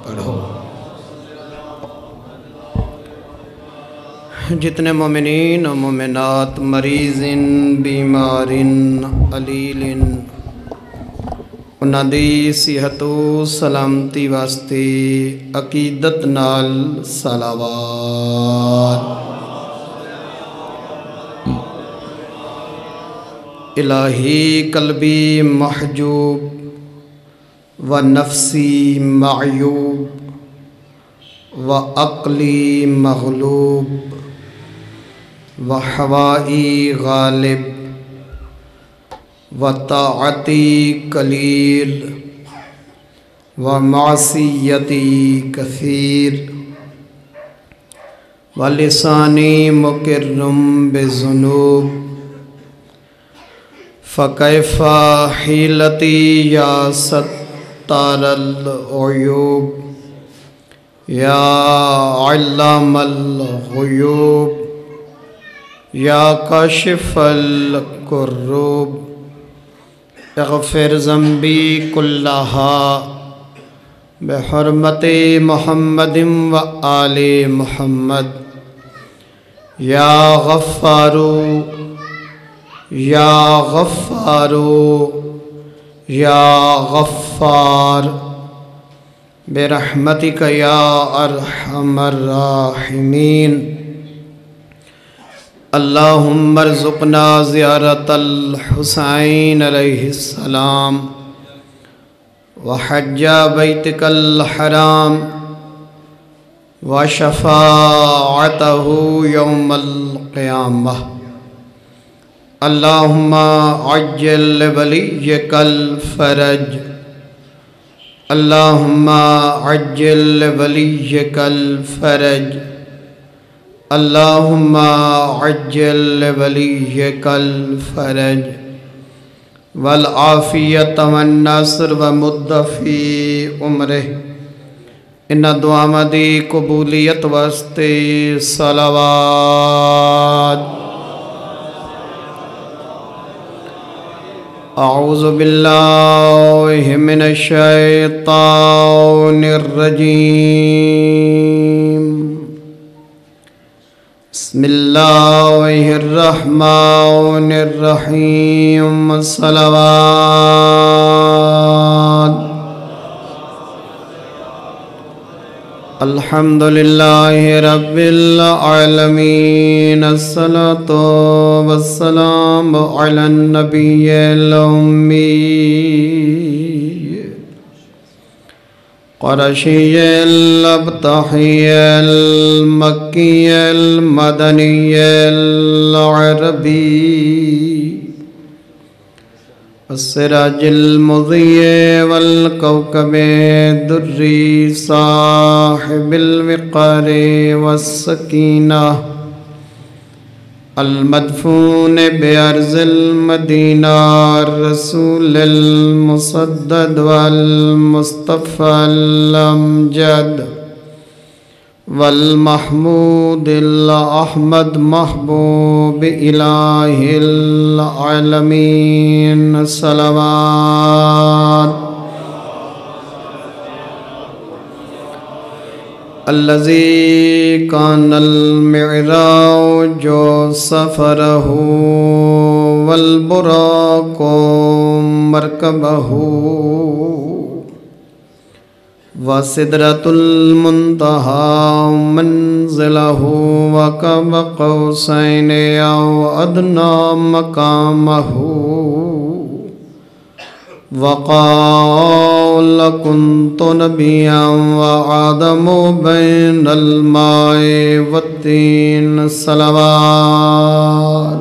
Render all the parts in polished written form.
پڑھو۔ جتنے مومنین و مومنات مریض بیمار علیل انہاں دی صحت و سلامتی واسطے عقیدت نال صلوات۔ الہی قلبی محجوب و نفسی معیوب و عقلی مغلوب و حوائی غالب و طاعتی قلیل و معصیتی کثیر و لسانی مکرم بذنوب فکیف حیلتی یا ستار العیوب یا علام الغیوب یا کاشف الکروب اغفر ذنبی کلہا بحرمت محمد و آل محمد یا غفارو یا غفارو یا غفار برحمتک یا ارحم الراحمین۔ اللہم ارزقنا زیارت الحسین علیہ السلام وحج بیتک الحرام وشفاعتہ یوم القیامہ۔ اللہم عجل لولیک الفرج، اللہم عجل لولیک الفرج، اللہم عجل لولیک الفرج والعافیت والنصر ومد فی عمرہ۔ ان دعا دی قبولیت واسطے صلوات۔ اعوذ باللہ من الشیطان الرجیم، بسم اللہ الرحمن الرحیم، صلوات۔ الحمدللہ رب العالمین، الصلاة والسلام علی النبی الأمی قرشی الابتحی المکی المدنی العربی السراج المضیء والکوکب الدری صاحب الوقار والسکینہ المدفون بأرض المدینہ الرسول المسدد والمصطفى الامجد والمحمود الأحمد محبوب الہ العالمین، صلوات۔ الذی کان المعراج سفرہ والبراق مرکبہ وسدرۃ المنتہی منزلہ وقاب قوسین او ادنی مقامہ وقال كنت نبيا وآدم بين الماء والطين، صلوات۔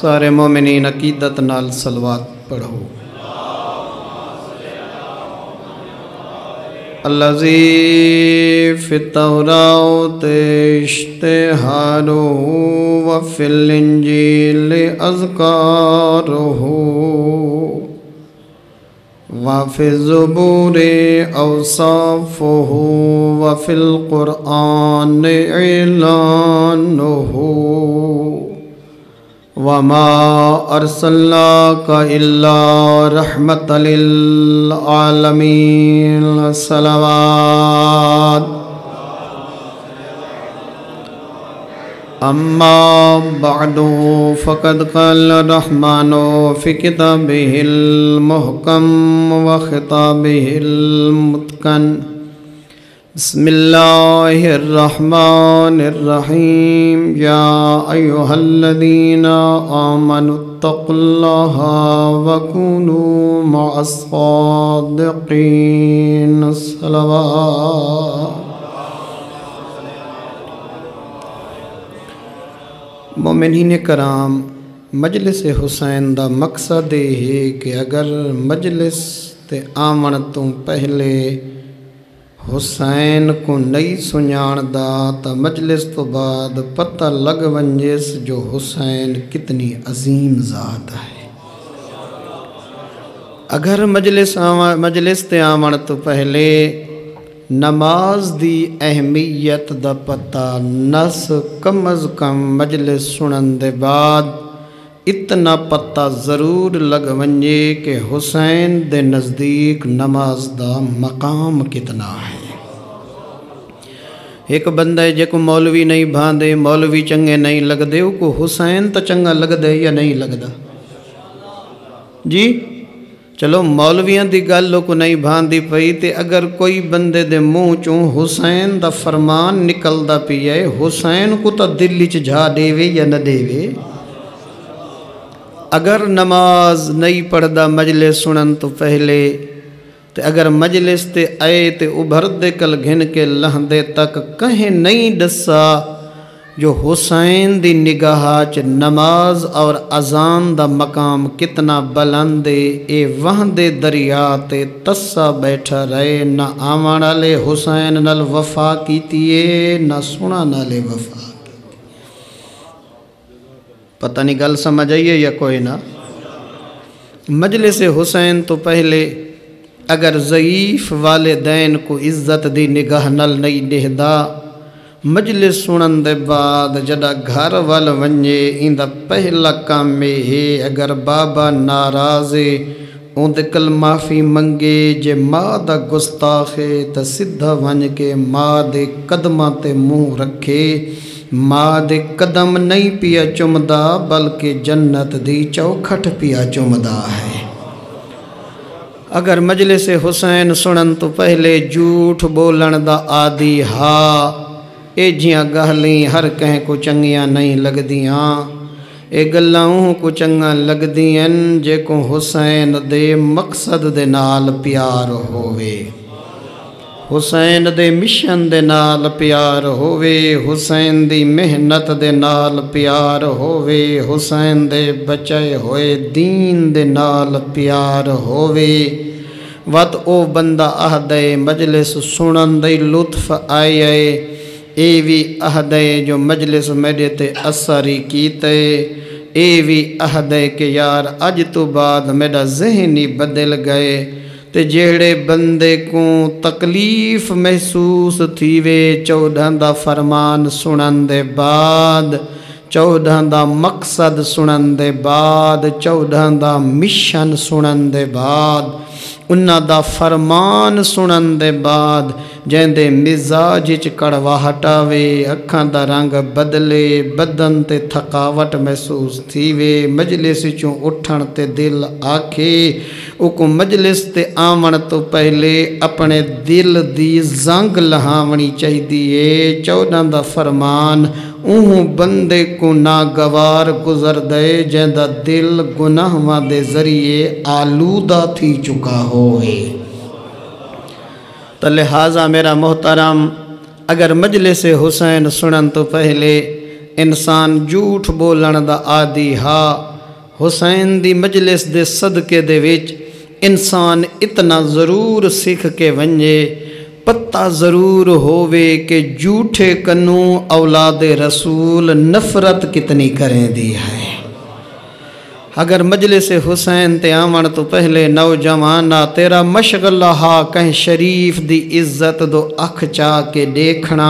سارے مومنین عقیدت نال صلوات پڑھو۔ الذی فی التوراۃ اشتہارہ وفی الانجیل اذکارہ وفی الزبور اوصافہ وفی القرآن اعلانہ وما أرسلناك إلا رحمة للعالمين صلوات أما بعد فقد قال الرحمن في كتابه المحكم وخطابه المتقن بسم الله الرحمن الرحيم يا أيها الذين آمنوا اتقوا الله وكونوا مع الصادقين الصلوات مومنین کرام، مجلس حسین دا مقصد ہے کہ اگر مجلس تے آمن تو پہلے حسین کو نہیں سنجان دا تا مجلس تو بعد پتہ لگ ونجس جو حسین کتنی عظیم ذات ہے۔ اگر مجلس تے آمن تو پہلے نماز دی اہمیت دا پتہ نس کم از کم مجلس سنن دے بعد اتنا پتہ ضرور لگ ونجے کہ حسین دے نزدیک نماز دا مقام کتنا ہے۔ ایک بندہ ہے جے کو مولوی نہیں بھاندے، مولوی چنگے نہیں لگ دے، وہ کو حسین تا چنگا لگ دے یا نہیں لگ دا؟ جی چلو مولویاں دی گلوں کو نہیں بھاندی پئی تے اگر کوئی بندے دے منہ چوں حسین دا فرمان نکلدا پیا ہے، حسین کو تا دل وچ جھا دیوے یا نہ دیوے؟ اگر نماز نہیں پڑھدا مجلس سنن تو پہلے تے اگر مجلس تے آئے تے ابھر دے کل گھن کے لہندے تک کہیں نہیں دسا جو حسین دی نگاہ چ نماز اور اذان دا مقام کتنا بلند اے وہاں دے دریا تے تسا بیٹھا رہے، نہ آمن والے حسین نال وفا کیتی اے نہ سنا نالے وفا۔ پتہ نہیں گل سمجھ آئیے یا کوئی نہ؟ مجلس حسین تو پہلے اگر ضعیف والدین کو عزت دی نگاہ نال نہیں دہدا، مجلس سنن دے بعد جڑا گھر وال ونجے ایندا پہلا کام ہے اگر بابا ناراض ہے اون دے کل معافی منگے، جے ماں دا گستاخ ہے تے سدھا ونج کے ماں دے قدماں تے منہ رکھے، ماں دے قدم نہیں پیا چمدا بلکہ جنت دی چوکھٹ پیا چمدا ہے۔ اگر مجلس حسین سنن تو پہلے جھوٹ بولن دا عادی ہا، اے جیاں گہلیں ہر کہیں کو چنگیاں نہیں لگ دیاں، اے گلاؤں کو چنگا لگ دیاں جے کو حسین دے مقصد دے نال پیار ہووے، حسین دے مشن دے نال پیار ہووے، حسین دی محنت دے نال پیار ہووے، حسین دے بچائے ہوئے دین دے نال پیار ہووے، وقت او بندہ اہدے مجلس سنن دے لطف آئے، اے وی اہدے جو مجلس میرے تے اثری کیتے، اے وی اہدے کہ یار اج تو بعد میرا ذہنی بدل گئے، تے جہڑے بندے کو تکلیف محسوس تھیوے 14 دا فرمان سنن دے بعد، 14 دا مقصد سنن دے بعد، 14 دا مشن سنن دے بعد، انہاں دا فرمان سنن دے بعد جہاں دے مزاج چ کڑواہٹ آوے، اکھاں دا رنگ بدلے، بدن تے تھکاوٹ محسوس تھیوے، مجلس چوں اٹھن تے دل آکھے، او کو مجلس تے آمن تو پہلے اپنے دل دی زنگ لہاونی چاہیے۔ 14 دا فرمان اوہ بندے کو ناگوار گزر دے جہاں دا دل گناہاں دے ذریعے آلودہ تھی چکا ہوئے۔ تو لہٰذا میرا محترم، اگر مجلس حسین سنن تو پہلے انسان جھوٹ بولن دا عادی ہا، حسین دی مجلس دے صدقے دے وچ انسان اتنا ضرور سکھ کے ونجے، پتہ ضرور ہووے کہ جھوٹے کنوں اولاد رسول نفرت کتنی کریں دی ہے۔ اگر مجلس حسین تے آمن تو پہلے نوجوانا تیرا مشغلہ ہا کہیں شریف دی عزت دو اکھ چاہ کے دیکھنا،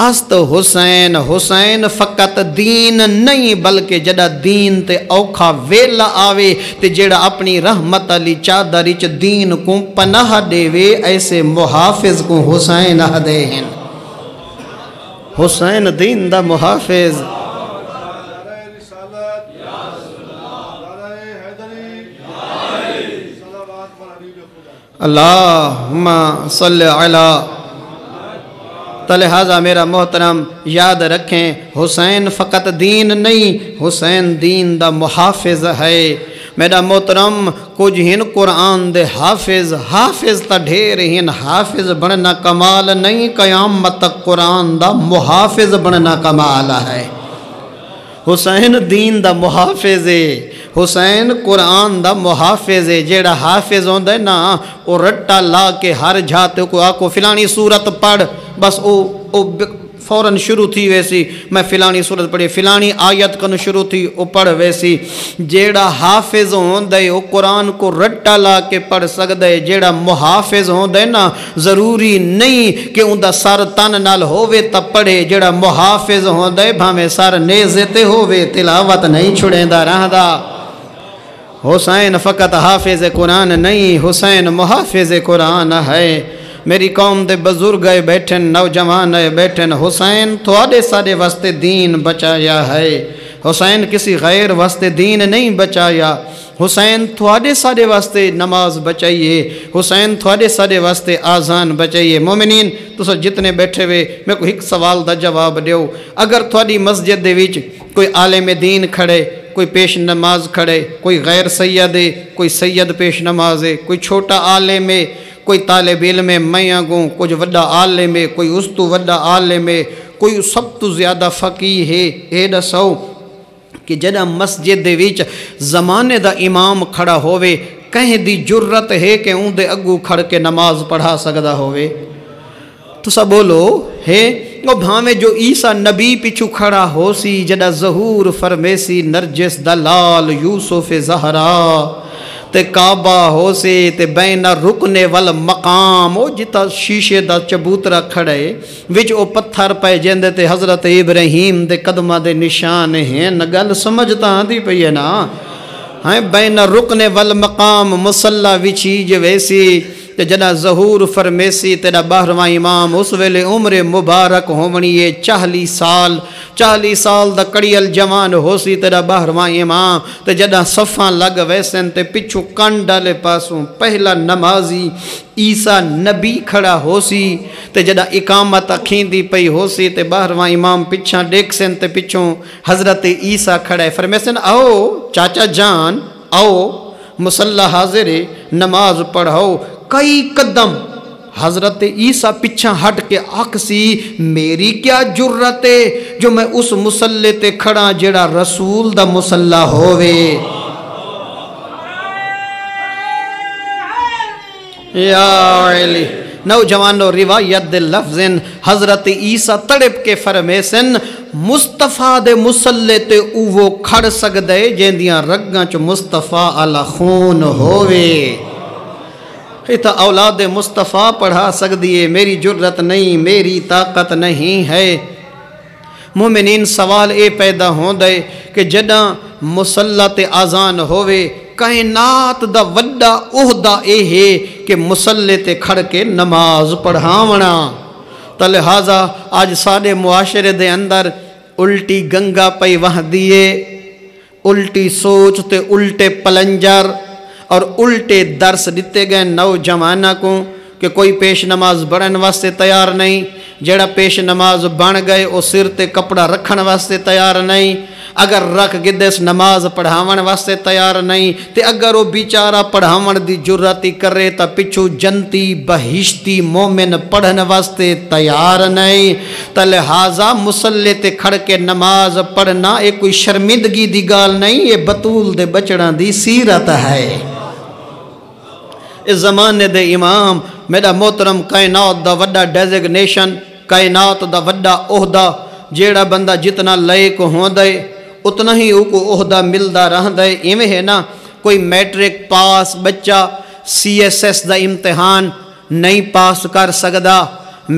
است حسین حسین فقط دین نہیں بلکہ جڑا دین تے اوکھا ویلا آوے تے جڑا اپنی رحمت علی چادر وچ دین کو پناہ دے وے ایسے محافظ کو حسین آدھے ہیں حسین دین دا محافظ اللہم صلی علی تو لہٰذا میرا محترم یاد رکھیں حسین فقط دین نہیں حسین دین دا محافظ ہے میرا محترم کچھ ہن قرآن دے حافظ تا ڈھیر ہن حافظ بننا کمال نہیں قیامت تک قرآن دا محافظ بننا کمال ہے حسین دین دا محافظ ہے حسین قرآن دا محافظ ہے جیڑا حافظ ہوندہ ہے نا او رٹا لا کے ہر جھاتے کو آکو فلانی صورت پڑھ بس او فوراً شروع تھی ویسی میں فلانی صورت پڑھی فلانی آیت کن شروع تھی او پڑھ ویسی جیڑا حافظ ہوندہ ہے او قرآن کو رٹا لا کے پڑھ سکتا ہے جیڑا محافظ ہوندہ ہے نا ضروری نہیں کہ اندہ سر تن نال ہووے تب پڑھے جیڑا محافظ ہوندہ ہے بھامے سر نیزتے ہووے تلاوت نہیں چھڑیں دا رہ دا حسین فقط حافظ قرآن نہیں حسین محافظ قرآن ہے میری قوم دے بزرگ بیٹھن نوجوان بیٹھن حسین تھوڑے سارے واسطے دین بچایا ہے حسین کسی غیر واسطے دین نہیں بچایا حسین تھوڑے سارے واسطے نماز بچائیے حسین تھوڑے سارے واسطے آزان بچائیے مومنین تو جتنے بیٹھے ہوئے میں کو ایک سوال دا جواب دیو اگر تھوڑی مسجد دے وچ کوئی عالم دین کھڑے کوئی پیش نماز کھڑے کوئی غیر سید ہے کوئی سید پیش نماز ہے کوئی چھوٹا عالم ہے کوئی طالب علم میں آگوں کچھ وڈا عالم ہے کوئی اس تو وڈا عالم ہے کوئی سب تو زیادہ فقیہ ہے اے دسو کہ جڑا مسجد دے وچ زمانے دا امام کھڑا ہووے کہیں دی جرت ہے کہ اون دے اگو کھڑ کے نماز پڑھا سکدا ہووے تو سب بولو ہے وہ بھامے جو عیسیٰ نبی پیچھو کھڑا ہو سی جڑا ظہور فرمیسی نرجس دلال یوسف زہرا تے کعبہ ہو سی تے بین رکنے والمقام او جتا شیشے دا چبوترا کھڑے وچ او پتھر پہ جندے تے حضرت ابراہیم دے قدمہ دے نشان ہیں نگل سمجھتا دی پئی ہے نا ہاں بین رکنے والمقام مصلی وچی جو ویسی تے جدا ظہور فرمیسی تیرا 12واں امام اس ویلے عمر مبارک ہومنیے 40 سال دا کڑیل جوان ہو سی تیرا 12واں امام تے جدا صفاں لگ ویسن تے پچھو کنڈالے پاسوں پہلا نمازی عیسیٰ نبی کھڑا ہو سی تے جدا اقامت اکھین دی پئی ہو سی تے 12واں امام پچھاں دیکھ سن تے پچھوں حضرت عیسیٰ کھڑا ہے فرمیسن آؤ چاچا جان آؤ مصلی حاضر نماز پڑھاؤ کئی قدم حضرت عیسیٰ پچھا ہٹ کے آکسی میری کیا جرت ہے جو میں اس مصلی تے کھڑا جڑا رسول دا مصلی ہووے یا علی نوجوانو روایت دے لفظن حضرت عیسیٰ تڑپ کے فرمیسن مصطفیٰ دے مصلی تے اوہ کھڑ سکدے جیندیاں رگاں چو مصطفیٰ علی خون ہووے ایتا اولاد مصطفیٰ پڑھا سکدیے میری جرت نہیں میری طاقت نہیں ہے مومنین سوال اے پیدا ہون دے کہ جڑا مصلی تے آزان ہووے کائنات دا وڈا عہدہ اے ہے کہ مصلی تے کھڑ کے نماز پڑھاونا تو لہٰذا آج سارے معاشرے دے اندر الٹی گنگا پئی وہاں دیے الٹی سوچ تے الٹے پلنجر اور الٹے درس دیتے گئے نوجوانہ کو کہ کوئی پیش نماز بڑھن واسطے تیار نہیں جڑا پیش نماز بن گئے او سر تے کپڑا رکھن واسطے تیار نہیں اگر رکھ گدس نماز پڑھاون واسطے تیار نہیں تے اگر وہ بیچارہ پڑھاون دی جرتی کرے تا پچھو جنتی بہشتی مومن پڑھن واسطے تیار نہیں تا لہٰذا مصلی تے کھڑ کے نماز پڑھنا ایک کوئی شرمندگی دی گال نہیں یہ بطول دے بچڑان دی سیرت ہے اس زمانے دے امام میرا محترم کائنات دا وڈا ڈیزگنیشن کائنات دا وڈا عہدہ جیڑا بندہ جتنا لائق ہوندے اتنا ہی او کو عہدہ ملدا رہندے ایویں ہے نا کوئی میٹرک پاس بچہ CSS دا امتحان نہیں پاس کر سکدا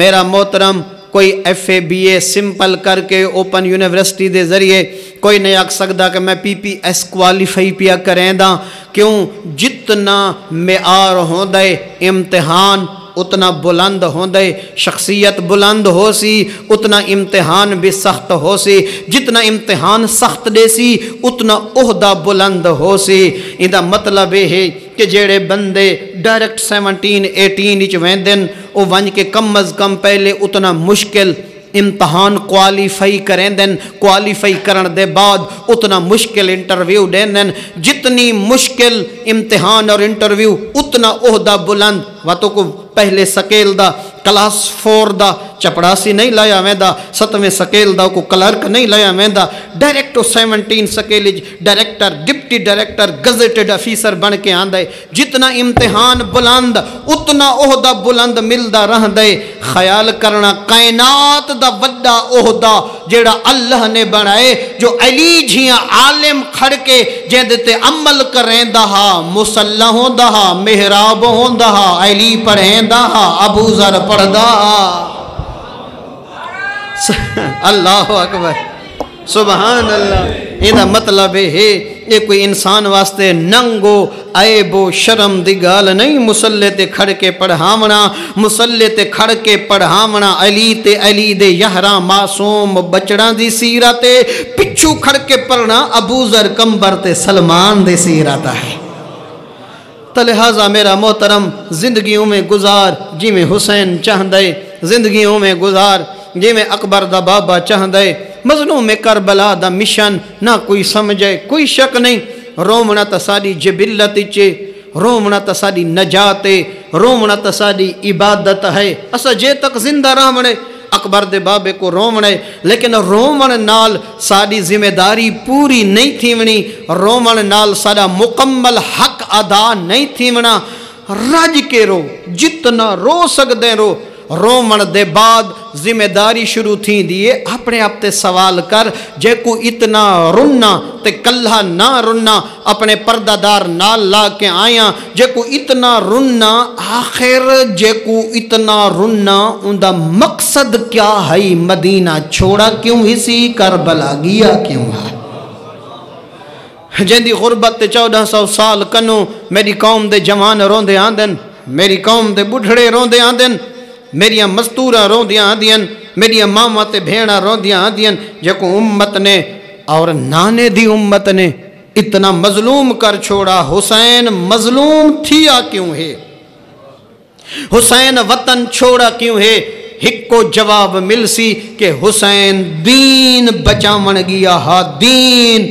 میرا محترم کوئی FA BA سمپل کر کے اوپن یونیورسٹی دے ذریعے کوئی نہیں آکھ سکتا کہ میں PPS کوالیفائی پیا کریں دا. کیوں؟ جتنا معیار ہوندے امتحان اتنا بلند ہوندے، شخصیت بلند ہو سی اتنا امتحان بھی سخت ہو سی، جتنا امتحان سخت دے سی اتنا عہدہ بلند ہو سی. اندہ مطلب ہے کہ جیڑے بندے ڈائریکٹ 17-18 وچ ویندن او ونج کے کم از کم پہلے اتنا مشکل امتحان کوالیفائی کریں دن، کوالیفائی کرن دے بعد اتنا مشکل انٹرویو دین دن. جتنی مشکل امتحان اور انٹرویو اتنا عہدہ بلند. واتوں کو پہلے سکیل دا کلاس 4 دا چپڑاسی نہیں لایا ویندا، 7ویں سکیل دا کو کلرک نہیں لایا ویندا، direct 17 scale director, deputy director, gazetted officer بن کے آندے. جتنا امتحان بلند اتنا عہدہ بلند ملدا رہندے. خیال کرنا کائنات دا وڈا عہدہ جیڑا اللہ نے بنائے، جو علی جھیاں عالم کھڑ کے جیندے تے عمل کریں دہا، مصلی ہوں دہا، محراب ہوں دہا، علی پڑھیں دہا، ابو ذر پڑھ دہا. اللہ اکبر، سبحان اللہ. یہ مطلب ہے یہ کوئی انسان واسطے ننگو عیب و شرم دی گال نہیں. مسلح تے کھڑ کے پڑھاونا، مسلح تے کھڑ کے پڑھاونا. علی تے علی دے 11 معصوم بچڑاں دی سیرت پچھو کھڑ کے پڑھنا ابو ذر کمبر تے سلمان دے سیرت ہے. تو لہٰذا میرا محترم زندگیوں میں گزار جی میں حسین چاہندے، زندگیوں میں گزار جی میں اکبر دا بابا چاہندے. مظلوم کربلا دا مشن نہ کوئی سمجھے، کوئی شک نہیں. رومنا تا ساری جبلت چے، رومنا تا ساری نجات، رومنا تا ساری عبادت ہے. اسا جے تک زندہ رہمنے اکبر دے بابے کو رومنے، لیکن رومن نال ساری ذمہ داری پوری نہیں تھیونی، رومن نال سارا مکمل حق ادا نہیں تھیونا. رج کے رو، جتنا رو سکدیں رو. رومن دے بعد ذمہ داری شروع تھی دیئے. اپنے آپ تے سوال کر، جے کو اتنا رننا تے کلہ نہ رننا، اپنے پردہ دار نال لا کے آیاں. جے کو اتنا رننا، آخر جے کو اتنا رننا اندہ مقصد کیا ہے؟ مدینہ چھوڑا کیوں اسی، کربلا گیا کیوں ہے؟ جن دی غربت 1400 سال کنو میری قوم دے جوان روندے آندن، میری قوم دے بڑھڑے روندے آندن، میری مستورہ روندیاں آندین، میری ماما تے بھیڑا روندیاں آندین. جے کو امت نے اور نانے دی امت نے اتنا مظلوم کر چھوڑا، حسین مظلوم تھیا کیوں ہے؟ حسین وطن چھوڑا کیوں ہے؟ ایک کو جواب مل سی کہ حسین دین بچامن گیا ہا. دین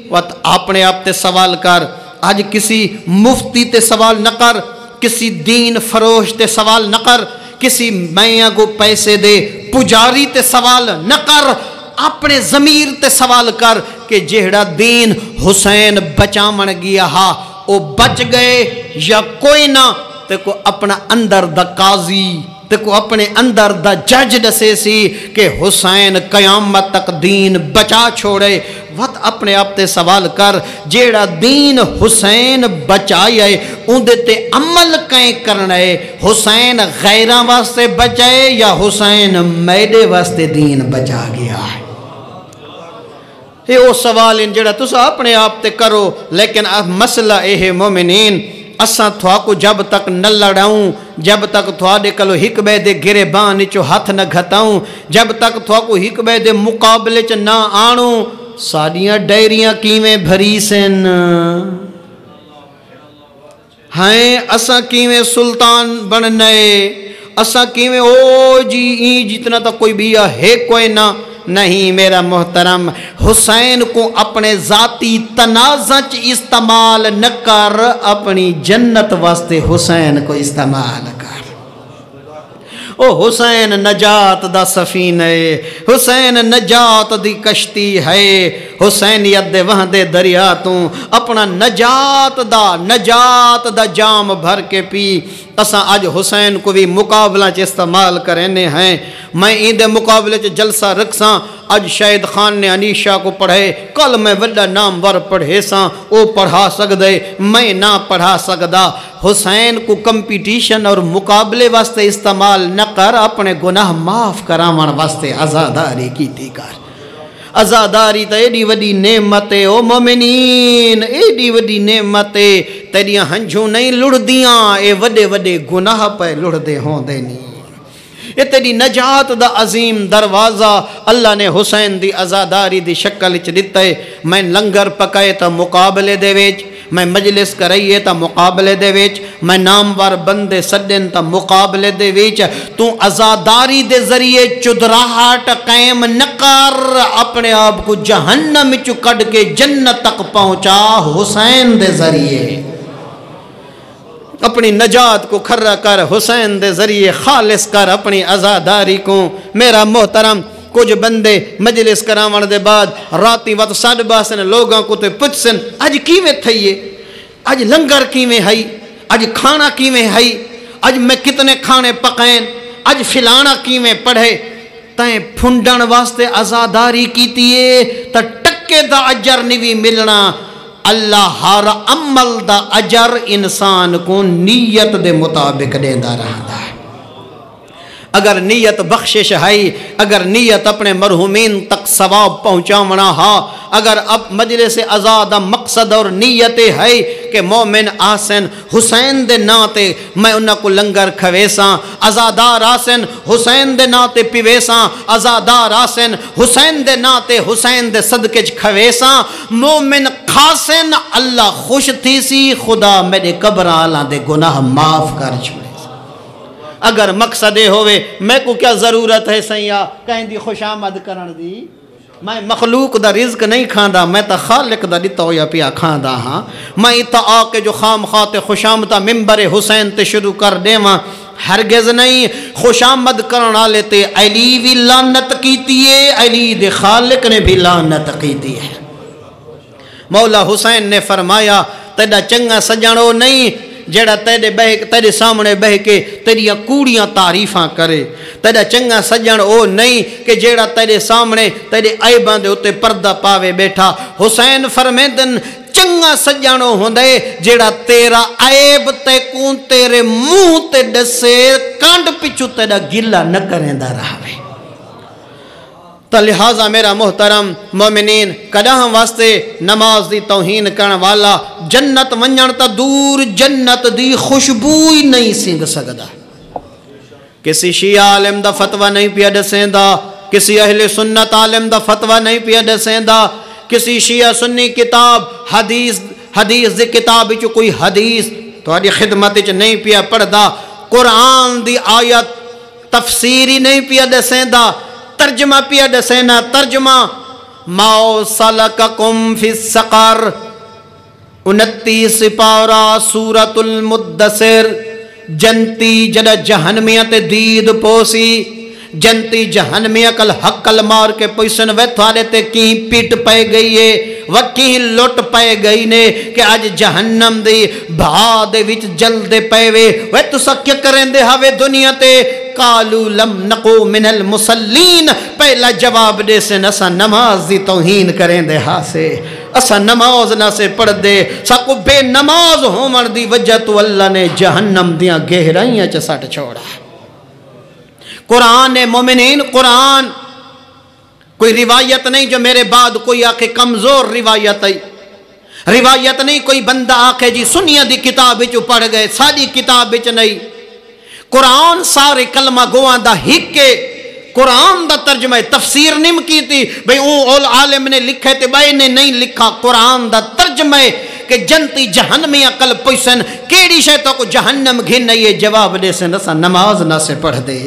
وقت اپنے آپ تے سوال کر. آج کسی مفتی تے سوال نہ کر، کسی دین فروش تے سوال نہ کر، کسی میاں کو پیسے دے پجاری تے سوال نہ کر. اپنے ضمیر تے سوال کر کہ جہڑا دین حسین بچامن گیا ہا او بچ گئے یا کوئی نہ. تے کو اپنا اندر دا قاضی، تے کو اپنے اندر دا جج دسے سی کہ حسین قیامت تک دین بچا چھوڑے. وقت اپنے آپ تے سوال کر، جیڑا دین حسین بچائے اندے تے عمل کہیں کرنا ہے؟ حسین غیران واسطے بچائے یا حسین میڈے واسطے دین بچا گیا ہے؟ یہ وہ سوال ان جڑا تسا اپنے آپ تے کرو. لیکن اب مسئلہ اے مومنین، اساں تھوا کو جب تک نہ لڑاؤں، جب تک تھوا دے کلو ہک بے دے گرے بان چو ہاتھ نہ گھتاؤں، جب تک تھوا کو ہک بے دے مقابلے چ نہ آنوں، ساڑیاں ڈیریاں کیویں بھری سن ہیں. اساں کیویں سلطان بننے، اساں کیویں او جی این جتنا تا کوئی بھی ہے کوئی نہ. نہیں میرا محترم، حسین کو اپنے ذاتی تنازع استعمال نہ کر، اپنی جنت واسطے حسین کو استعمال کر. او حسین نجات دا سفینہ ہے، حسین نجات دی کشتی ہے، حسینیت دے وہاں دے دریا تو اپنا نجات دا جام بھر کے پی اساں آج حسین کو بھی مقابلہ چ استعمال کرنے ہیں میں این دے مقابلے چ جلسہ رکھساں اج شاہد خان نے انیشا کو پڑھے کل میں وڈا نام ور پڑھے ساں او پڑھا سکدے میں نہ پڑھا سکدا حسین کو کمپٹیشن اور مقابلے واسطے استعمال نہ کر اپنے گناہ معاف کراون واسطے عزاداری کیتی کر عزاداری تا ایڈی وڈی نعمت ہے او مومنین ایڈی وڈی نعمت ہے تیریاں ہنجھوں نہیں لڑ دیاں اے وڈے وڈے گناہ پہ لڑ دے ہوں دے نہیں یہ تیری نجات دا عظیم دروازہ اللہ نے حسین دی عزاداری دی شکل چ دتا ہے میں لنگر پکائے تا مقابلے دے وچ میں مجلس کرائیے تا مقابلے دے وچ میں نامور بندے سڈن تا مقابلے دے وچ تو عزاداری دے ذریعے چدراہٹ قائم نہ کر اپنے آپ کو جہنم چ کڈ کے جنت تک پہنچا حسین دے ذریعے اپنی نجات کو کھرا کر حسین دے ذریعے خالص کر اپنی عزاداری کو میرا محترم کچھ بندے مجلس کراون دے بعد راتی وقت 12:30 لوگاں کو تے پچھسن اج کیویں تھئیے اج لنگر کیویں ہئی اج کھانا کیویں ہئی اج میں کتنے کھانے پکائیں اج فلانا کیویں پڑھے تائیں پھنڈن واسطے عزاداری کیتیے تا ٹکے دا اجر نہیں ملنا اللہ ہر عمل دا اجر انسان کو نیت دے مطابق دیندا رہندا ہے اگر نیت بخشش ہے اگر نیت اپنے مرحومین تک ثواب پہنچاونا ہا اگر اب مجلس آزاد مقصد اور نیت ہے کہ مومن آسن حسین دے ناتے میں انہاں کو لنگر کھویساں آزادار آسن حسین دے ناتے پیویساں آزادار آسن حسین دے ناتے حسین دے صدقے کھویساں مومن خاسن اللہ خوش تھی سی خدا میرے قبر آلہ دے گناہ معاف کر چھوڑے اگر مقصد ہوئے میں کو کیا ضرورت ہے سیاں کہیں دی خوش آمد کرن دی میں مخلوق دا رزق نہیں کھاندا میں تا خالق دا دیتا ہویا پیا کھاندا ہاں میں تا آکے جو خام خواتے خوش آمدہ ممبر حسین تے شروع کر دے ماں ہرگز نہیں خوش آمد کرنا لیتے علی بھی لعنت کیتی ہے علی دے خالق نے بھی لعنت کیتی ہے مولا حسین نے فرمایا تیرا چنگا سجانو نہیں جیڑا تیرے سامنے بہ کے تیریاں کوڑیاں تعریفاں کرے تیرا چنگا سجن او نہیں کہ جیڑا تیرے سامنے تیرے عیباں دے اتے پردہ پاوے بیٹھا حسین فرمیدن چنگا سجانو ہوندے جیڑا تیرا عیب تے کون تیرے منہ تے ڈسے کانڈ پچھو تیرا گلہ نہ کریں دا رہاوے تو لہذا میرا محترم مومنین کداں واسطے نماز دی توہین کرن والا جنت ونجن تا دور جنت دی خوشبوئی نہیں سنگ سکدا کسی شیعہ عالم دا فتوہ نہیں پیا دسیں دا کسی اہل سنت عالم دا فتوہ نہیں پیا دسیں دا کسی شیعہ سنی کتاب حدیث دی کتاب چو کوئی حدیث تو آدھی خدمت چو نہیں پیا پڑھ دا قرآن دی آیت تفسیری نہیں پیا دسیں دا ترجمہ پیا دسینا ترجمہ ماؤ سلککم فی السقر 29 پارہ سورۃ المدثر جنتی جڑا جہنمیت دید پوسی جنتی جہنمیہ کل حقل مار کے پیسن ویتھالے تے کی پیٹ پائے گئی ہے وکی لٹ پائے گئی نے کہ آج جہنم دی بھا دے وچ جل دے پائے وے وے تو سا کیا کریں دے ہاوے دنیا تے قالو لم نقو من المسلین پہلا جواب دے سے نسا نماز دی توہین کریں دے ہاں سے اسا نماز نہ سے پڑھ دے ساکو بے نماز ہومن دی وجہ تو اللہ نے جہنم دیاں گہرائیاں چا ساٹھ چھوڑا قرآن مومنین قرآن کوئی روایت نہیں جو میرے بعد کوئی آکے کمزور روایت ہے روایت نہیں کوئی بندہ آکے جی سنیا دی کتاب چو پڑھ گئے ساری کتاب چ نہیں قرآن سارے کلمہ گوان دا ہکے قرآن دا ترجمہ تفسیر نم کی تھی بھئی اول عالم نے لکھے تھے بھائی نے نہیں لکھا قرآن دا ترجمہ کہ جنتی جہنمی اقل پوسن کیڑی شیطہ کو جہنم گھن نہیں ہے جواب دے سے نسا نماز نہ سے پڑھ دے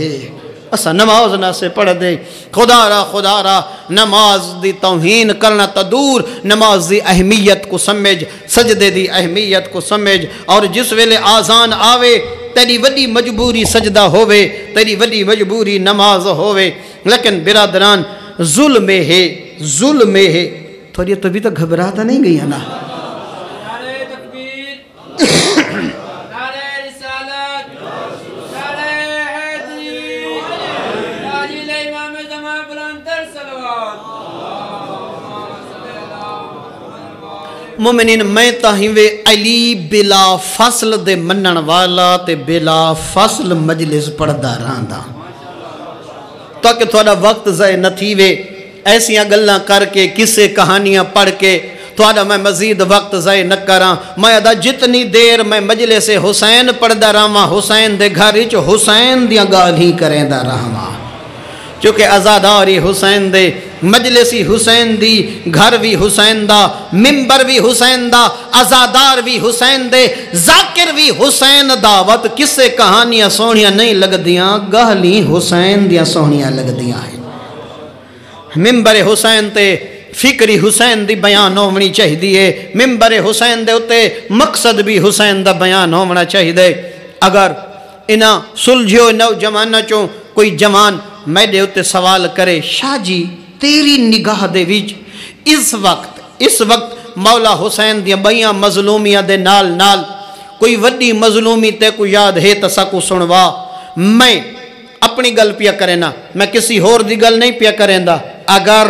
اسا نماز نہ سے پڑھ دے خدا را نماز دی توہین کرنا تدور نماز دی اہمیت کو سمجھ سجدے دی اہمیت کو سمجھ اور جس ویلے آزان آوے تیری وڈی مجبوری سجدہ ہوئے تیری وڈی مجبوری نماز ہوئے لیکن برادران ظلم ہے تھوڑی تو بھی تو گھبراتا نہیں گئی ہے نا؟ نعرہ تکبیر، نعرہ رسالت، نعرہ حیدری، تاجیل امام زمان بلندر صلوات۔ مومنین میں تاہیں وے علی بلا فصل دے منن والا تے بلا فصل مجلس پڑھدا رہندا تاکہ تھوڑا وقت ضائع نہ تھی وے ایسیاں گلاں کر کے کسے کہانیاں پڑھ کے تھوڑا میں مزید وقت ضائع نہ کراں میں ادا جتنی دیر میں مجلس حسین پڑھدا رہواں حسین دے گھر وچ حسین دیاں گالیاں کریندا رہواں چونکہ عزاداری حسین دے مجلسی حسین دی گھر بھی حسین دا ممبر بھی حسین دا عزادار بھی حسین دے ذاکر بھی حسین دعوت کسے کہانیاں سونیاں نہیں لگ دیاں گہلی حسین دیاں سونیاں لگ دیاں ہیں ممبر حسین تے فکری حسین دی بیان ہونی چاہیے ممبر حسین دے اتے مقصد بھی حسین دا بیان ہونا چاہیے اگر انہاں سلجھو نوجواناں چوں کوئی جوان میرے اتے سوال کرے شاہ جی تیری نگاہ دے وچ اس وقت مولا حسین دیاں بیاں مظلومیاں دے نال نال کوئی وڈی مظلومی تے کو یاد ہے تسا کو سنوا میں اپنی گل پیا کرے نا میں کسی ہور دی گل نہیں پیا کریں دا اگر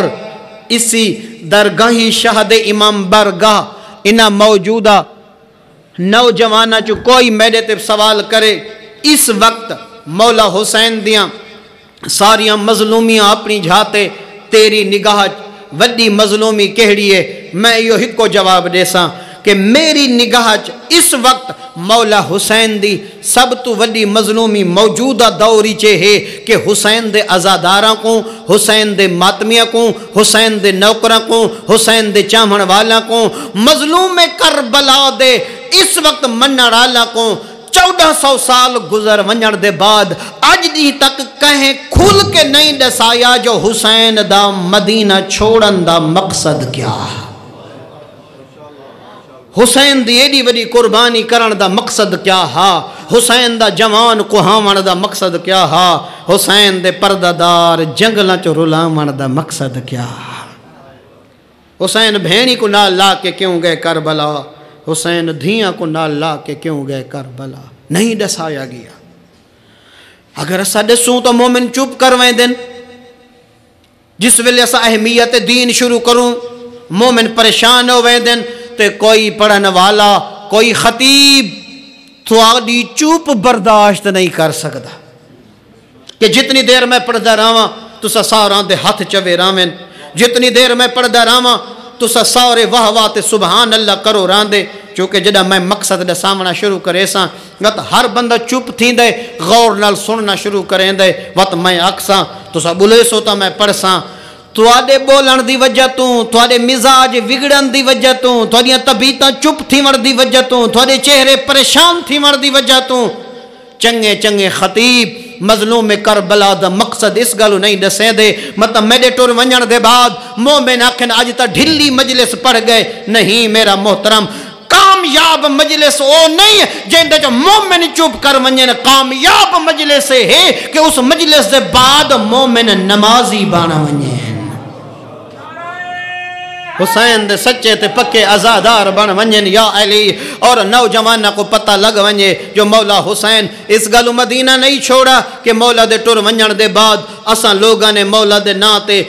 اسی درگاہی شہد امام برگاہ انہاں موجودہ نوجوانہ جو کوئی میرے تے سوال کرے اس وقت مولا حسین دیاں ساریاں مظلومیاں اپنی جھاتے تیری نگاہ وڈی مظلومی کہڑی ہے میں یہ ہکو جواب دے ساں کہ میری نگاہ اس وقت مولا حسین دی سب تو وڈی مظلومی موجودہ دوری چے ہے کہ حسین دے عزاداراں کو حسین دے ماتمیاں کو حسین دے نوکراں کو حسین دے چاہمن والا کو مظلوم کربلا دے اس وقت منر آلا کو 1400 سال گزر ونجڑ دے بعد اج دی تک کہیں کھل کے نہیں دسایا جو حسین دا مدینہ چھوڑن دا مقصد کیا حسین دی ایڈی وڈی قربانی کرن دا مقصد کیا ہا حسین دا جوان کو ہاون دا مقصد کیا ہا حسین دے پردہ دار جنگلاں چ رلاون دا مقصد کیا حسین بھینی کو نال لا کے کیوں گئے کربلا حسین دھیاں کو نال لا کے کیوں گئے کربلا نہیں دسایا گیا اگر اسا دسوں تو مومن چپ کرویں دن جس ویلے اسا اہمیت دین شروع کروں مومن پریشان ہوئے دن تے کوئی پڑھن والا کوئی خطیب تھوڑی چوپ برداشت نہیں کر سکتا کہ جتنی دیر میں پڑھدا رہواں تسا ساراں دے ہاتھ چوے راویں جتنی دیر میں پڑھدا رہواں تسا سارے واہ واہ تے سبحان اللہ کرو راندے چونکہ جڑا میں مقصد دے سامنا شروع کرے ساں وقت ہر بندہ چپ تھی دے غور نال سننا شروع کریں دے وقت میں آکساں تسا بولے سو تا میں پڑھساں تواڈے بولن دی وجہ تو تواڈے مزاج وگڑن دی وجہ تو تواڈیاں طبیعتاں چپ تھی ون دی وجہ تو تواڈے چہرے پریشان تھی ون دی وجہ تو چنگے چنگے خطیب مظلوم کربلا دا مقصد اس گلو نہیں دسے دے مطلب میرے ٹور ونجن دے بعد مومن آکھن اج تا ڈھلی مجلس پڑھ گئے نہیں میرا محترم کامیاب مجلس او نہیں جن دے جو مومن چپ کر ونجن کامیاب مجلس ہے کہ اس مجلس دے بعد مومن نمازی بانا ونجن حسین دے سچے تے پکے عزادار بن ونجن یا علی اور نوجوانہ کو پتہ لگ ونجے جو مولا حسین اس گلو مدینہ نہیں چھوڑا کہ مولا دے ٹور ونجن دے بعد اساں لوگاں نے مولا دے نا تے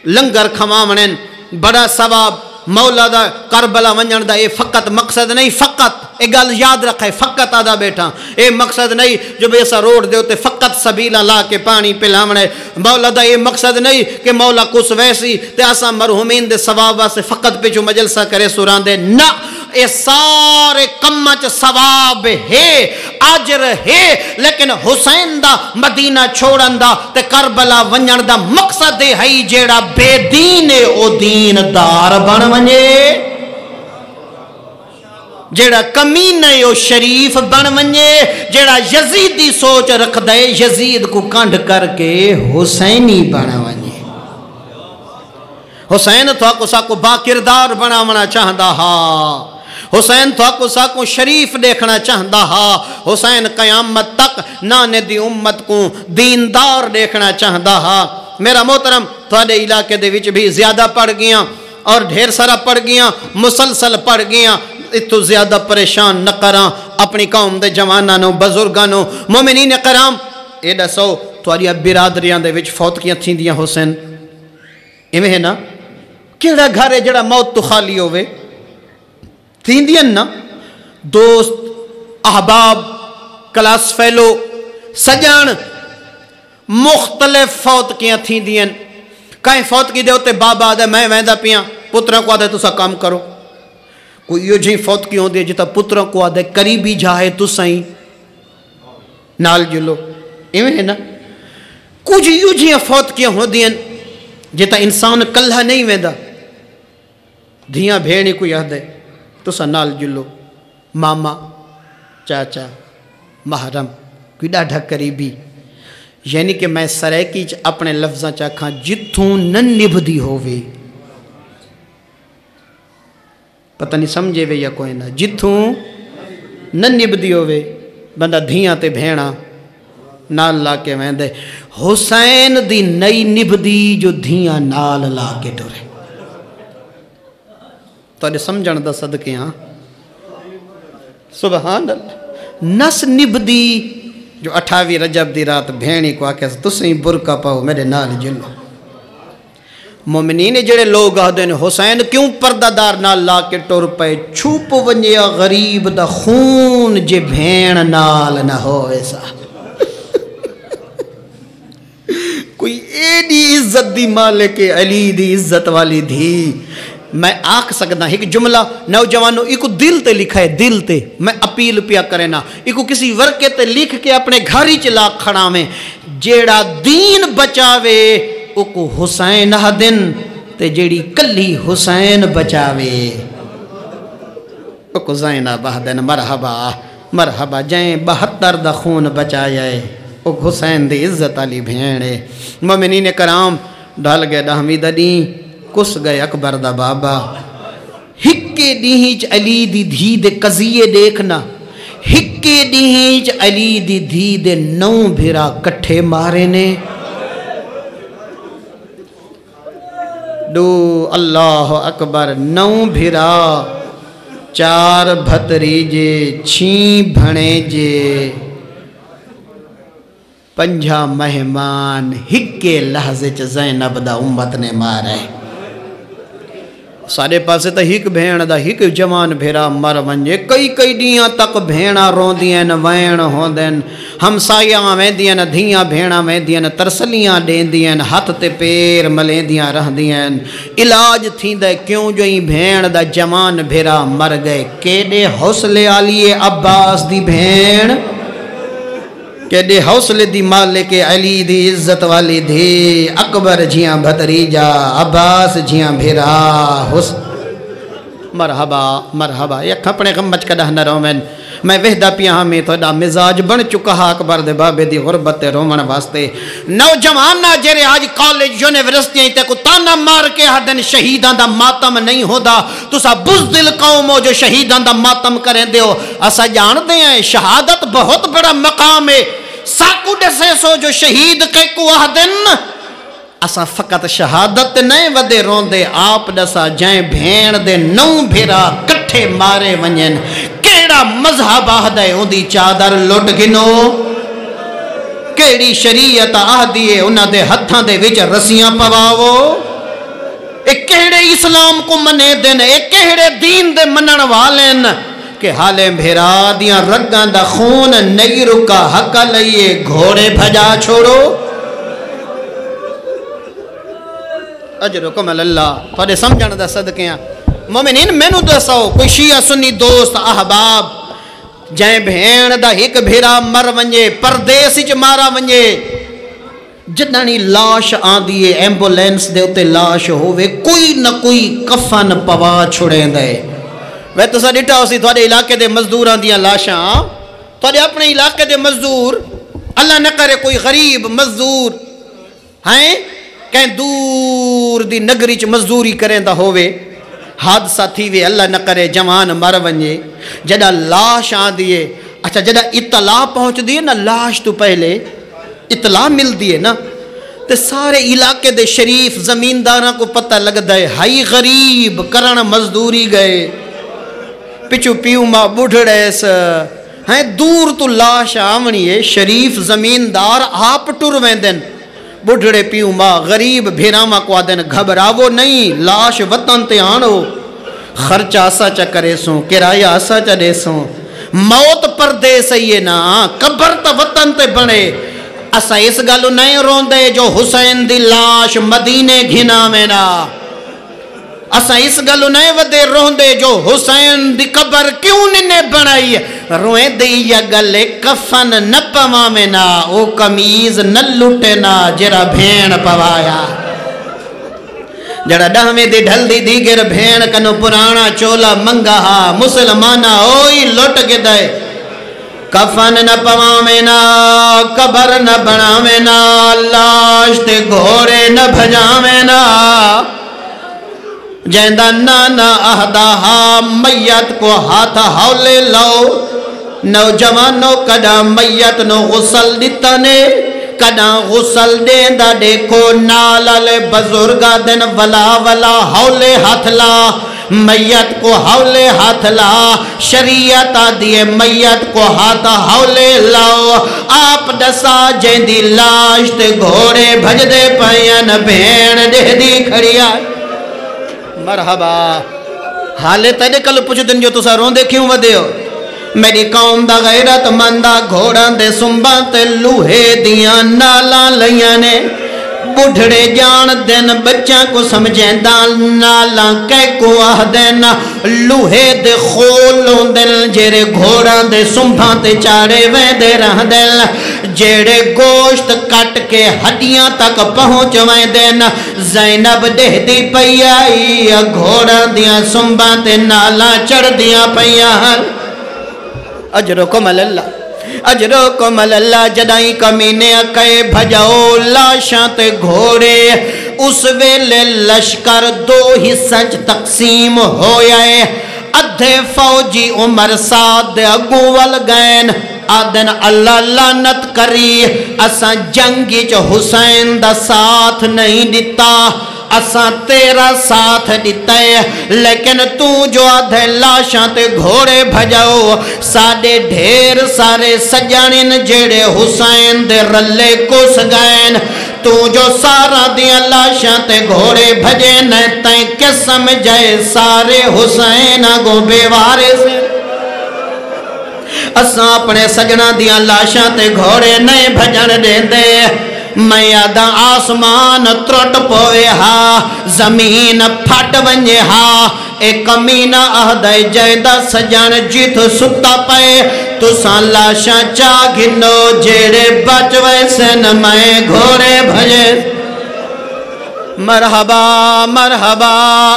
لنگر کھواونن بڑا ثواب مولا دا کربلا ونجن دا اے فقط مقصد نہیں فقط اے گل یاد رکھے فقط آدھا بیٹھا اے مقصد نہیں جو بے ایسا روڈ دے ہوتے فقط سبیلہ لا کے پانی پلاونے مولا دا اے مقصد نہیں کہ مولا کس ویسی تے اسا مرحومین دے ثوابہ سے فقط پہ جو مجلسہ کرے سوران دے نا اے سارے کمچ ثواب ہے عجر ہے لیکن حسین دا مدینہ چھوڑن دا تے کربلا ونجن دا مقصد ہے جیڑا بے دین او دین دار بن ونجے جیڑا کمینہ او شریف بن ونجے جیڑا یزیدی سوچ رکھ دے یزید کو کنڈ کر کے حسینی بن ونجے حسین تو کو سا کو با کردار بناونا چاہندا ہا حسین تو کو سا کو شریف دیکھنا چاہندا ہا حسین قیامت تک نانے دی امت کو دیندار دیکھنا چاہندا ہا میرا محترم تھوڑے علاقے دے وچ بھی زیادہ پڑھ گیاں اور ڈھیر سارا پڑھ گیا مسلسل پڑھ گیا اتو زیادہ پریشان نہ کراں اپنی قوم دے جوانانوں بزرگانوں مومنین کرام اے دسو تواڈیاں برادریاں دے وچ فوتگیاں تھیندیاں حسین ایویں ہے نا کیڑا گھر ہے جڑا موت تو خالی ہوئے تھیندیاں نا دوست احباب کلاس فیلو سجان مختلف فوتگیاں تھیندیاں کہیں فوتگی دے ہوتے بابا آدھے میں ویندا پیاں پتروں کو آدھے تسا کام کرو کوئی یوں جی فوتگی ہوندی ہے جتا پتروں کو آدھے قریبی جاہے تسائیں نال جلو ایویں ہے نا کچھ یوں جی فوتگیاں ہوندیاں جتا انسان کلہ نہیں ویندا دھیاں بھیڑی کوئی آدھے تسا نال جلو ماما چاچا محرم کوئی ڈاڈھا قریبی یعنی کہ میں سریکی اپنے لفظاں چاکھاں جتھوں نن نبھدی ہووے پتہ نہیں سمجھے وے یا کوئی نہ جتھوں نن نبھدی ہووے بندہ دھیاں تے بھیڑا نال لا کے ویندے حسین دی نئی نبھدی جو دھیاں نال لا کے ٹرے تو سمجھن دا صدقے ہاں سبحان اللہ نس نبھدی جو 28 رجب دی رات بھینی کو آکے تسیں برکہ پاؤ میرے نال جلو مومنین جڑے لوگ آدھے حسین کیوں پردہ دار نال لا کے ٹور پے چھوپ ونجیا غریب دا خون جے بھین نال نہ ہوئے سا کوئی ایڈی عزت دی مالک علی دی عزت والی دھی میں آکھ سکتا ایک جملہ نوجوانوں ایک دل تے لکھا ہے دل تے میں اپیل پیا کرے نا ایک کسی ورکے تے لکھ کے اپنے گھاری چلا کھڑا میں جیڑا دین بچاوے اوکو حسین دن تے جیڑی کلی حسین بچاوے اوکو زینب دن مرحبا مرحبا جائیں 72 دا خون بچائے اوکو حسین دی عزت علی بھیڑے مومنین کرام ڈال گئے 10ویں دیں کس گئے اکبر دا بابا ہکے دیہنچ علی دی دھی دے قضیے دیکھنا ہکے دیہنچ علی دی دھی دے 9 بھیرا کٹھے مارے نے دو اللہ اکبر 9 بھیرا 4 بھتریجے 6 بھنیجے 5 مہمان ہکے لحظے چ زینب دا امت نے مارے سارے پاسے تا ہک بھین دا ہک جوان بھیرا مر ونجے کئی دیاں تک بھینا رون دیاں وین ہون دین ہمسایاں وین دیاں دھیاں بھینا وین دیاں ترسلیاں دین دیاں ہاتھ تے پیر ملین دیاں رہ دیاں علاج تھین دے کیوں جو ہی بھین دا جوان بھیرا مر گئے کیڑے حوصلے آلیے عباس دی بھین کیڑے حوصلے دی مالک علی دی عزت والی دھی اکبر جیاں بھتریجا عباس جیاں بھیرا مرحبا مرحبا یک اپنے غمچ کدہ نہ رومن میں وحدہ پیا ہمیں تو دا مزاج بن چکا ہا اکبر دے بابے دی غربت رومن واسطے نوجوان نہ جرے آج کالج یونیورسٹیاں تے کو تانا مار کے ہدن شہیدان دا ماتم نہیں ہودا تو سا بزدل قوم ہو جو شہیدان دا ماتم کریں دے ہو اسا جان دے ہیں شہادت بہت بڑا مقام ہے ساکو دسے سو جو شہید کے کو ہدن اسا فقط شہادت نہیں ودے رون دے آپ دسا جائیں بھین دے 9 بھیرا کٹھے مارے ونجن کیڑا مذہب آہدے ہوں دی چادر لٹ گنو کیڑی شریعت آہدیے انہ دے ہتھاں دے وچ رسیاں پواو ایک کیڑے اسلام کو منے دن ایک کیڑے دین دے منن والن کہ حالیں بھیرا دیاں رگاں دا خون نہیں رکا حقا لئیے گھوڑے بھجا چھوڑو اجرکم اللہ تھوڑے سمجھن دا صدقیاں مومنین میں نو دسو کوئی شیعہ سنی دوست احباب جائیں بھین دا ہک بھیرا مر ونجے پردیسی چ مارا ونجے جدانی لاش آن دیئے ایمبولینس دے اتے لاش ہوئے کوئی نہ کوئی کفن پوا چھڑیں دے وہ تو سا ڈٹا ہو سی تھوڑے علاقے دے مزدوران دیاں لاشاں تھوڑے اپنے علاقے دے مزدور اللہ نہ کرے کوئی غریب مزدور ہیں کہیں دور دی نگری چ مزدوری کریں دا ہوئے حادثہ تھی وے اللہ نہ کرے جوان مر ونجے جڑا لاش آن دیئے اچھا جڑا اطلاع پہنچ دیئے نا لاش تو پہلے اطلاع مل دیئے نا تے سارے علاقے دے شریف زمینداراں کو پتہ لگدا ہے ہائی غریب کرن مزدوری گئے پچھو پیو ماں بڑھڑے ہیں دور تو لاش آمنی ہے شریف زمیندار آپ ٹر ویندن بڑھڑے پیو ماں غریب بھیراما کو آدن گھبراو نہیں لاش وطن تے آنو خرچ آسا چا کرے سوں کرایہ آسا چا دے سوں موت پر دے سیے نا قبر تا وطن تے بنے اسا اس گالو نہیں روندے جو حسین دی لاش مدینے گھنا میں نا اسا اس گالو نہیں ودے روندے جو حسین دی قبر کیوں نے بنائی روئے دی یا گلے کفن نہ پوا میں نا او کمیز نہ لٹے نا جرا بھین پوایا جڑا ڈہمیں دی ڈھل دی دیگر بھین کنو پرانا چولا منگا ہا مسلمانہ ہوئی لٹ کے دائے کفن نہ پواویں نا قبر نہ بناویں نا لاش تے گھوڑے نہ بھجاویں نا جیندہ نانا اہدہا میت کو ہاتھ ہولے لو نوجوانوں کدا میت نو غسل دیتا نے کدا غسل دیندہ دیکھو نالالے بزرگا دن ولا ولا ہولے ہاتھ لا میت کو ہولے ہاتھ لا شریعت آدھیے میت کو ہاتھ ہولے لاؤ آپ دسا جیندی لاش تے گھوڑے بھج دے پائین بھین دے دی کھڑیا مرحبا حالے تیرے کل پوچھ دن جو تسا رون دے کیوں ودے ہو میری قوم دا غیرت مندہ گھوڑان دے سنبا تے لوہے دیاں نالا لیاں نے بڑھڑے جان دن بچہ کو سمجھیں دان نالا کہہ کو آہ دینا لوہے دے خولوں دل جیرے گھوڑان دے سنبا تے چارے وے دے رہ دل جیڑے گوشت کٹ کے ہڈیاں تک پہنچ وے دینا زینب دے دی پیائی گھوڑان دیاں سنبا تے نالا چڑھ دیاں پیاں اجرکم اللہ اجرکم اللہ جدائیں کمینے اکے بھجاؤ لاشاں تے گھوڑے اس ویلے لشکر دو حصہ تقسیم ہوئے ادھے فوجی عمر ساد اگوال گئن آدن اللہ لعنت کری اسا جنگی چو حسین دا ساتھ نہیں دیتا اساں تیرا ساتھ دیتا ہے لیکن تو جو آدھے لاشاں تے گھوڑے بھجاؤ ساڑے ڈھیر سارے سجانین جیڑے حسین دے رلے کس گئن تو جو سارا دیا لاشاں تے گھوڑے بھجے نہیں تائیں کس سمجھے سارے حسین آگو بیوارے سے اساں اپنے سجنہ دیا لاشاں تے گھوڑے نہیں بھجن دے دے میں یادہ آسمان ترٹ پوئے ہا زمین پھٹ ونجے ہا ایک کمینہ اہدائی جائدہ سجان جیت سکتا پائے تو سان لاشاں چاگنو جیڑے بچ ویسے نمائے گھوڑے بھجے مرحبا مرحبا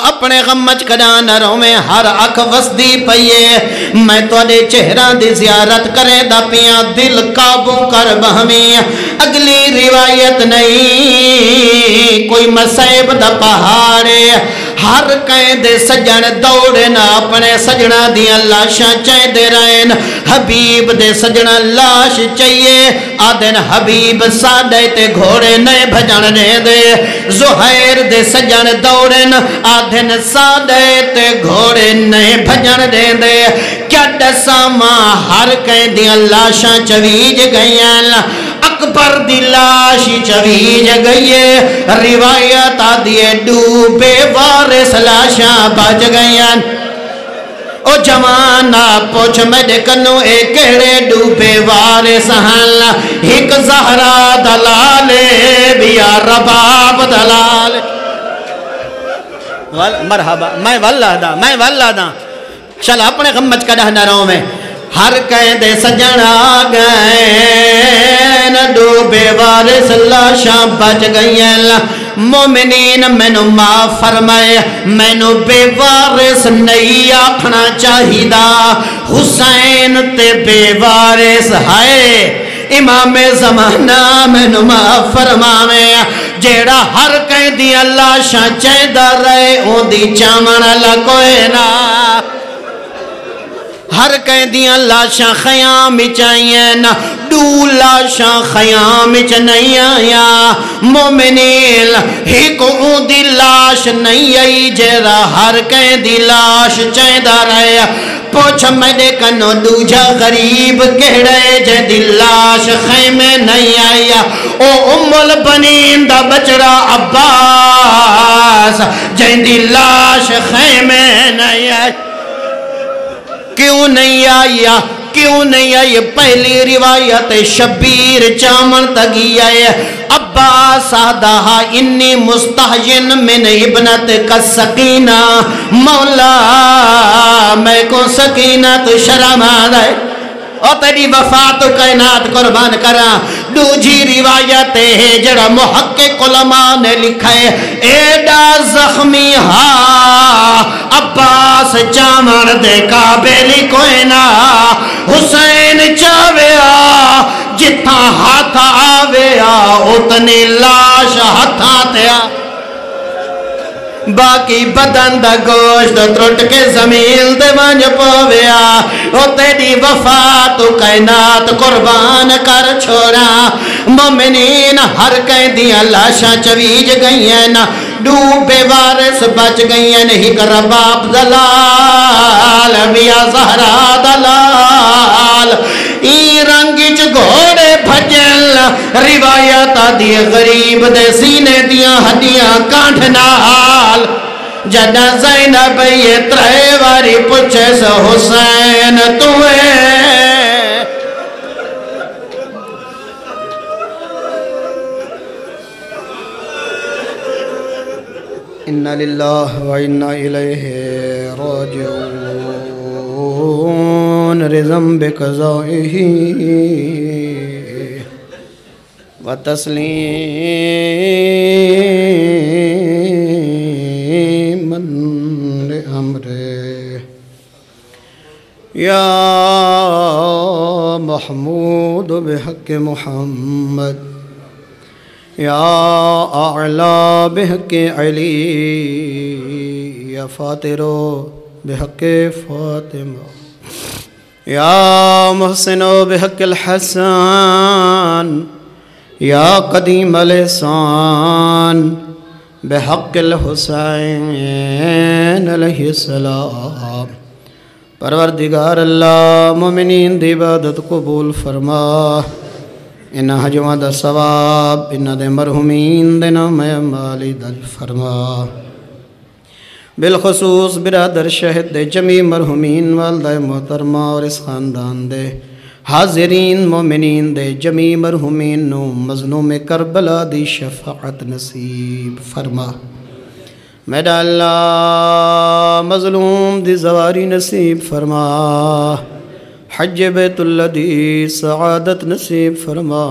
اپنے غمچ کڈانروں میں ہر اکھ وسدی پئیے میں توڑے چہرہ دی زیارت کرے دا پیاں دل قابو کر بہمی اگلی روایت نہیں کوئی مسائب دا پہاڑے ہر کہیں دے سجن دوڑے نا اپنے سجنہ دیا لاشاں چاہے دے رہن حبیب دے سجنہ لاش چاہیے آدن حبیب ساڑے تے گھوڑے نئے بھجن دے زہیر دے سجن دوڑن آدن ساڑے تے گھوڑے نئے بھجن دے کیا ڈساما ہر کہیں دیا لاشاں چویج گئیاں اکبر دی لاشی چویج گئیے روایت آدھیے ڈوبے وارث لاشاں بچ گئیاں او جوانا پوچھ میں دیکھنو ایک کہڑے ڈوبے وارث ہن ایک زہرا دلالے بیا رباب دلالے مرحبا میں واللہ دا چل اپنے غمچ کا ڈہنا رہوں میں ہر کہیں دے سجن آگئے ڈوبے وارث لاشاں بچ گئیں مومنین مینو معاف فرمائے مینو بے وارث نہیں آکھنا چاہیدہ حسین تے بے وارث ہے امام زمانہ مینو معاف فرمائے جیڑا ہر کہیں دی اللہ شاہ چیدہ رہے اون دی چامن لکوئے نا ہر کہیں دیاں لاشاں خیام چاہییں دو لاشاں خیام چ نہیں آیا مومنین ہی کو دی لاش نہیں آئی جیرا ہر کہیں دی لاش چاہیدہ رہے پوچھ میرے کنو دوجہ غریب کہڑے جے دی لاش خیمے نہیں آیا او ام البنین دا بچڑا عباس جے دی لاش خیمے نہیں آیا کیوں نہیں آیا کیوں نہیں آئی پہلی روایت شبیر چامن تگی آئے عباس آدھا انی مستحجن من ابنت کا سکینہ مولا میں کو سکینہ تو شرم آدھائے اور تیری وفات کائنات قربان کرا دوجی روایت ہے جڑا محقق علماء نے لکھا ہے ایڈا زخمی عباس چامن دے قابلی کوئی نہ حسین چاویا جتھا ہاتھ آویا اتنی لاش ہاتھا تیا باقی بدن دا گوشت ترٹ کے زمین دے ونج پویا او تیری وفات کائنات قربان کر چھوڑا مومنین ہر کہیں دیاں لاشاں چویج گئی ہیں ڈوبے وارث بچ گئی ہیں نہیں کر باپ دلال بیا زہرا دلال ای رنگچ گھوڑے بھجل روایت دی غریب دے سینے دیاں ہڈیاں کانٹھنال جدہ زینب یہ ترے واری پچھے سے حسین توے اِنَّا لِلَّهِ وَإِنَّا إِلَيْهِ راجعون لِذَنبِ قَضَائِهِ وَتَسْلِيمًا لِأَمْرِهِ يَا محمود بحق محمد یا اعلی بحق علی یا فاترو بحق فاطمہ یا محسنو بحق الحسن یا قدیم الحسان بحق الحسین علیہ السلام پروردگار اللہ مومنین دی عبادت قبول فرما انہا حجوہ دا ثواب انہا دے مرحومین دے نام مالی دل فرما بالخصوص برادر شہد دے جمی مرحومین والدہ محترمہ اور اس خاندان دے حاضرین مومنین دے جمی مرحومین نو مظلوم کربلا دی شفاعت نصیب فرما میرا اللہ مظلوم دی زواری نصیب فرما حج بیت اللہ دی سعادت نصیب فرما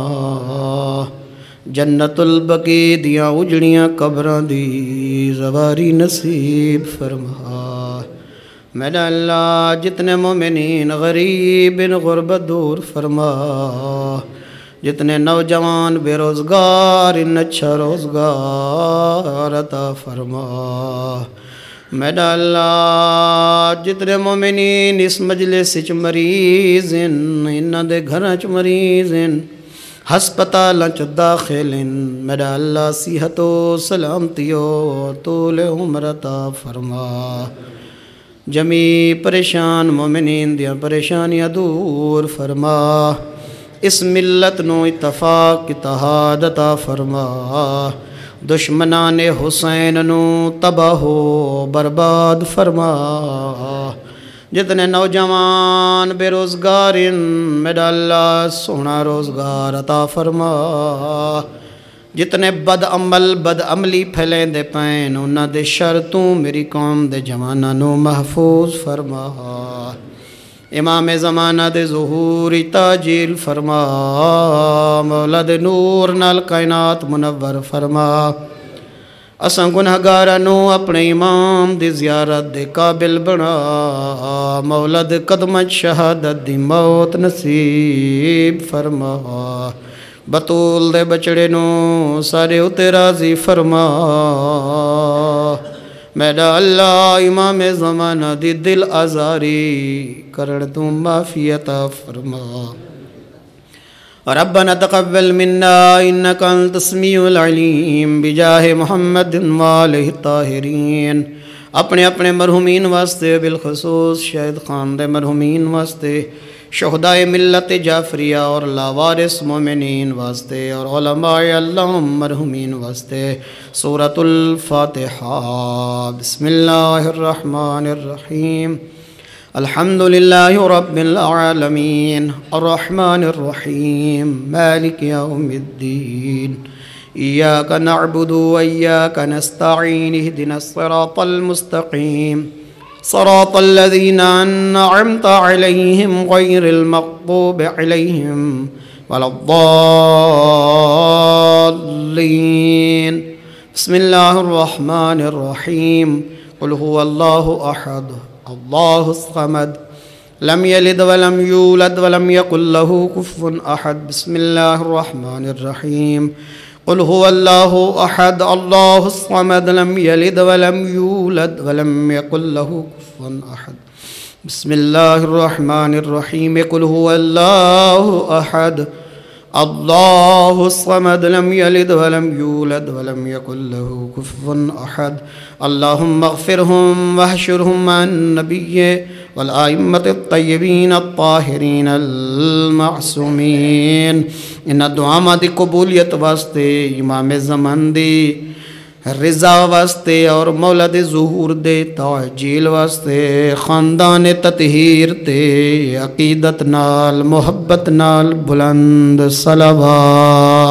جنت البقی دیاں اجڑیاں قبران دی زواری نصیب فرما میرا اللہ جتنے مومنین غریب غربت دور فرما جتنے نوجوان بے روزگار ان اچھا روزگار عطا فرما میرا اللہ جتنے مومنین اس مجلس چ مریض انہاں دے گھراں چ مریض ہسپتال چ داخل میرا اللہ صحت و سلامتی و طول عمر عطا فرما جمی پریشان مومنین دیاں پریشانیاں دور فرما اس ملت نو اتفاق اتحاد عطا فرما دشمنان حسین نو تباہ و برباد فرما جتنے نوجوان بے روزگار میرا اللہ سونا روزگار عطا فرما جتنے بد عملی پھیلیں دے پین انہاں دے شرطوں میری قوم دے جواناں نو محفوظ فرما امام زمانہ دے ظہوری تاجیل فرما مولا دے نور نال کائنات منور فرما اساں گنہگارانو اپنے امام دی زیارت دے قابل بنا مولا دے قدمت شہادت دی موت نصیب فرما بطول دے بچڑے نو سارے اتے راضی فرما میرا اللہ امام زمانہ دی دل آزاری کرن تو معافی عطا فرما ربنا تقبل منا انك انت السميع العليم بجاہ محمد وآلہ الطاہرین اپنے اپنے مرحومین واسطے بالخصوص شہید خان دے مرحومین واسطے شہدائے ملت جعفریہ اور لاوارث مومنین واسطے اور علماء اللہ مرحومین واسطے سورۃ الفاتحہ بسم اللہ الرحمن الرحیم الحمد للہ رب العالمین الرحمن الرحیم مالک یوم الدین ایاک نعبد و ایاک نستعین اہدنا الصراط المستقیم صراط الذین انعمت علیہم غیر المغضوب علیہم ولا الضالین بسم اللہ الرحمن الرحیم قل هو اللہ احد اللہ الصمد لم يلد ولم يولد ولم يكن له كفوا احد بسم اللہ الرحمن الرحیم قل هو اللہ احد اللہ الصمد لم يلد ولم يولد ولم يكن له كفوا احد بسم اللہ الرحمن الرحیم قل هو اللہ احد اللہ الصمد لم يلد ولم يولد ولم يكن له كفوا احد اللهم اغفرهم واحشرهم مع النبي والآئمة الطيبين الطاہرین المعصومین ان دعا دی قبولیت واسطے امام زمان دی رضا واسطے اور مولا دے ظہور دے تعجیل واسطے خاندان تطہیر تے عقیدت نال محبت نال بلند صلوات